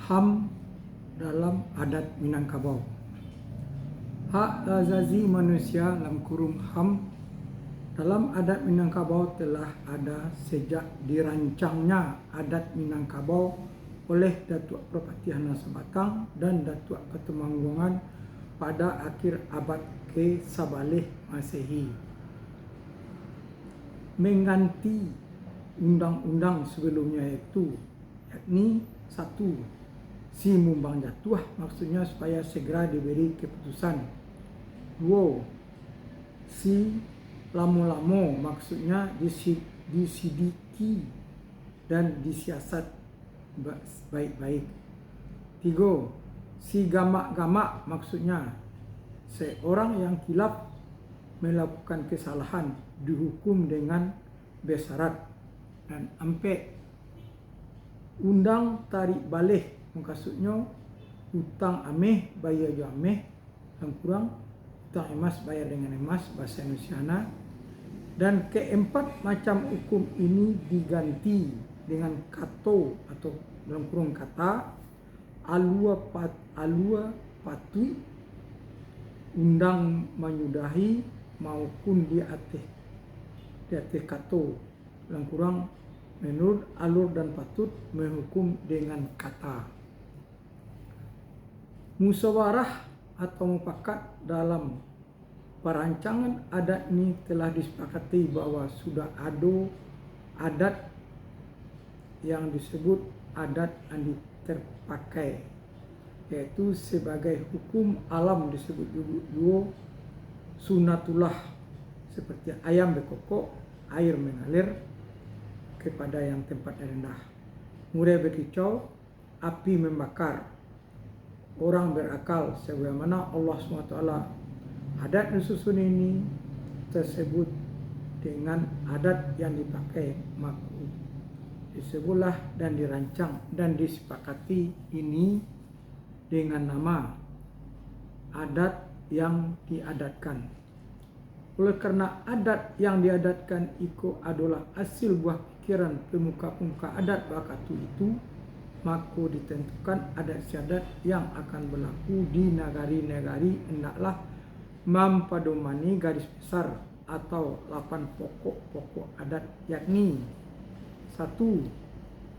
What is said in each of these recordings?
HAM dalam adat Minangkabau. Hak asasi manusia (HAM) dalam adat Minangkabau telah ada sejak dirancangnya adat Minangkabau oleh Datuk Perpatihan Sabatang dan Datuk Ketemanggungan pada akhir abad ke-11 Masehi, mengganti undang-undang sebelumnya yakni 1. Si mumbang jatuh, maksudnya supaya segera diberi keputusan. 2. Si lamu-lamu, maksudnya disidiki dan disiasat baik-baik. 3. Si gamak-gamak, maksudnya seorang yang kilap melakukan kesalahan dihukum dengan besarat. Dan 4. Undang tarik balik, maksudnya hutang ameh bayar jo ameh, yang kurang hutang emas bayar dengan emas bahasa Indonesiana. Dan keempat macam hukum ini diganti dengan kato atau dalam kurung kata alua patui, undang menyudahi maupun di atas kato, dalam kurang menurut alur dan patut menghukum dengan kata. Musyawarah atau mufakat dalam perancangan adat ini telah disepakati bahwa sudah ada adat yang disebut adat yang terpakai, yaitu sebagai hukum alam disebut juga sunatullah, seperti ayam berkokok, air mengalir kepada yang tempat rendah, murai berkicau, api membakar. Orang berakal sebagaimana Allah SWT. Adat disusun ini tersebut dengan adat yang dipakai, maka disebutlah dan dirancang dan disepakati ini dengan nama adat yang diadatkan. Oleh karena adat yang diadatkan itu adalah hasil buah pikiran pemuka-pemuka adat waktu itu, maka ditentukan adat istiadat yang akan berlaku di negari-negari hendaklah mempedomani garis besar atau 8 pokok adat, yakni 1.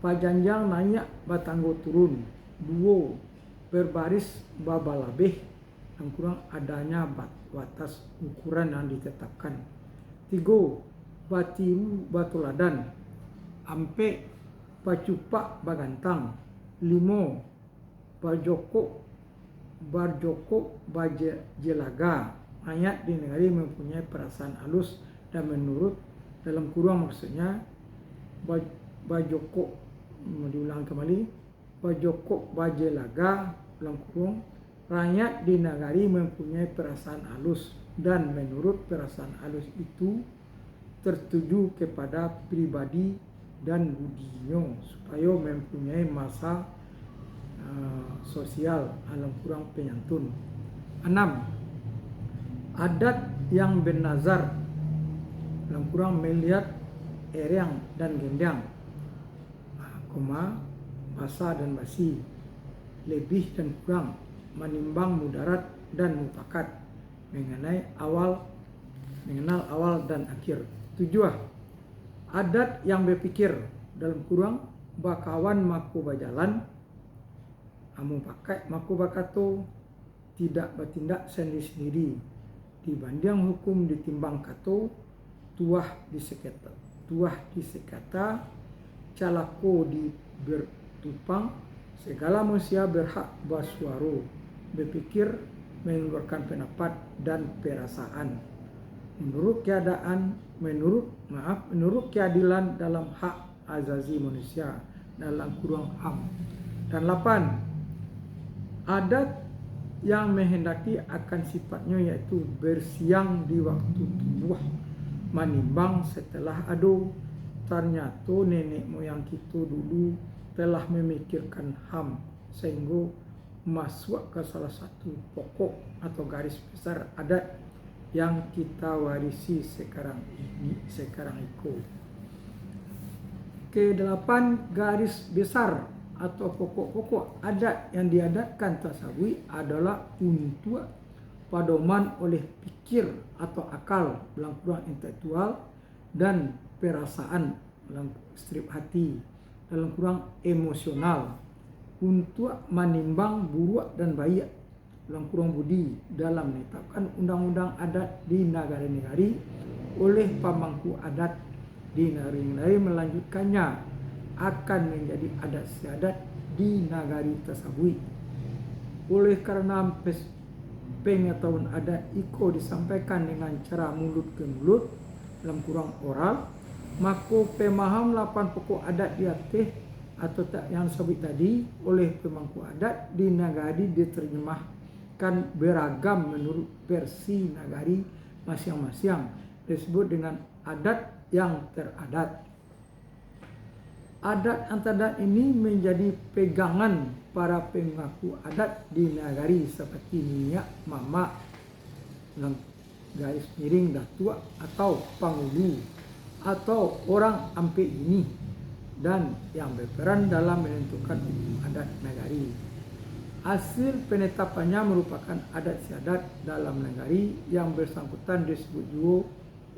Pajanjang naik batanggo turun. 2. Berbaris babalabeh, yang kurang adanya batas ukuran yang ditetapkan. 3. Batiru batuladan. 4. Pacupak bagantang. 5. Barjoko bajelaga. Ayat di negari mempunyai perasaan halus dan menurut, dalam kurung maksudnya bajoko, diulang kembali, bajoko bajelaga, dalam kurung rakyat di negari mempunyai perasaan halus dan menurut perasaan halus itu tertuju kepada pribadi dan budinya supaya mempunyai masa sosial, dalam kurang penyantun. 6. Adat yang bernazar, dalam kurang melihat erang dan gendang, basa dan basi, lebih dan kurang, menimbang mudarat dan mufakat, mengenal awal dan akhir. 7. Adat yang berpikir, dalam kurang bakawan maku bajalan, mufakat maku bakato, tidak bertindak sendiri-sendiri, dibanding hukum ditimbang kato, tuah disekata, calako di bertupang, segala manusia berhak bersuara, berpikir, mengeluarkan pendapat dan perasaan menurut keadilan dalam hak asasi manusia, dalam kurung HAM. Dan 8. Adat yang menghendaki akan sifatnya yaitu bersiang di waktu tubuh, menimbang setelah ado ternyata nenek moyang kita dulu telah memikirkan HAM sehingga masuk ke salah satu pokok atau garis besar adat yang kita warisi sekarang itu. Ke-8 garis besar atau pokok-pokok adat yang diadatkan tasawuf adalah untuk padoman oleh pikir atau akal dalam kurang intelektual dan perasaan dalam strip hati dalam kurang emosional untuk menimbang buruk dan baik dalam kurang budi dalam menetapkan undang-undang adat di negara-negara oleh pemangku adat di negara-negara melanjutkannya akan menjadi adat istiadat di negari tersebut. Oleh karena pengetahuan adat itu disampaikan dengan cara mulut ke mulut dalam kurang oral, maka pemaham 8 pokok adat di atas atau yang sebut tadi oleh pemangku adat di negari diterjemahkan beragam menurut versi negari masing-masing disebut dengan adat yang teradat. Adat antadat ini menjadi pegangan para pengaku adat di negari seperti Minyak, Mama, garis miring datua atau Pangulu atau orang Ampek ini dan yang berperan dalam menentukan hukum adat negari. Hasil penetapannya merupakan adat istiadat dalam negari yang bersangkutan disebut juga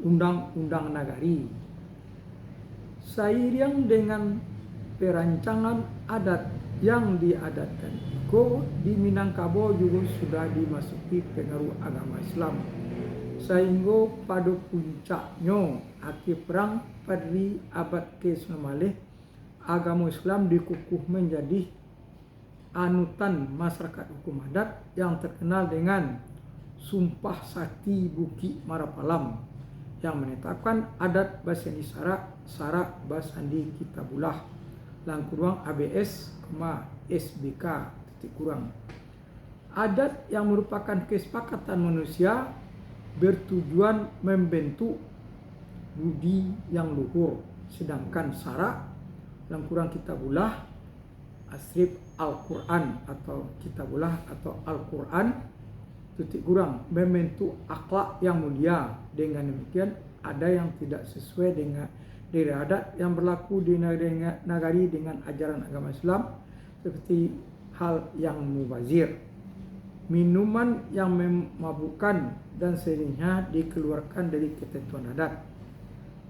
undang-undang negari. Seiring dengan perancangan adat yang diadatkan itu di Minangkabau juga sudah dimasuki pengaruh agama Islam sehingga pada puncaknya akhir perang pada abad ke-19 agama Islam dikukuh menjadi anutan masyarakat hukum adat yang terkenal dengan Sumpah Sakti Bukit Marapalam yang menetapkan adat Basandi Sarak Basandi Kitabulah lang kurang ABS, SBK titik kurang. Adat yang merupakan kesepakatan manusia bertujuan membentuk budi yang luhur, sedangkan Sarak lang kurang Kitabulah asrif Al-Quran atau Kitabulah atau Al-Quran titik kurang membentuk akhlak yang mulia. Dengan demikian ada yang tidak sesuai dengan dari adat yang berlaku di negari dengan ajaran agama Islam seperti hal yang mubazir, minuman yang memabukkan dan seringnya dikeluarkan dari ketentuan adat.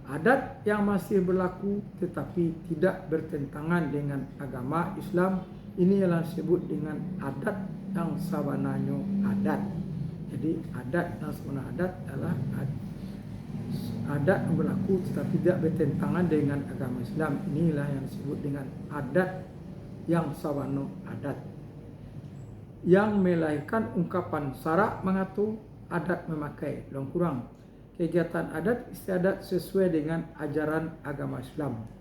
Adat yang masih berlaku tetapi tidak bertentangan dengan agama Islam ini yang disebut dengan adat yang sabananya adat. Jadi adat yang sebenarnya adat adalah adat yang berlaku tetapi tidak bertentangan dengan agama Islam. Inilah yang disebut dengan adat yang sabananya adat. Yang melahirkan ungkapan Sarak mengatur adat memakai long kurang kegiatan adat istiadat sesuai dengan ajaran agama Islam.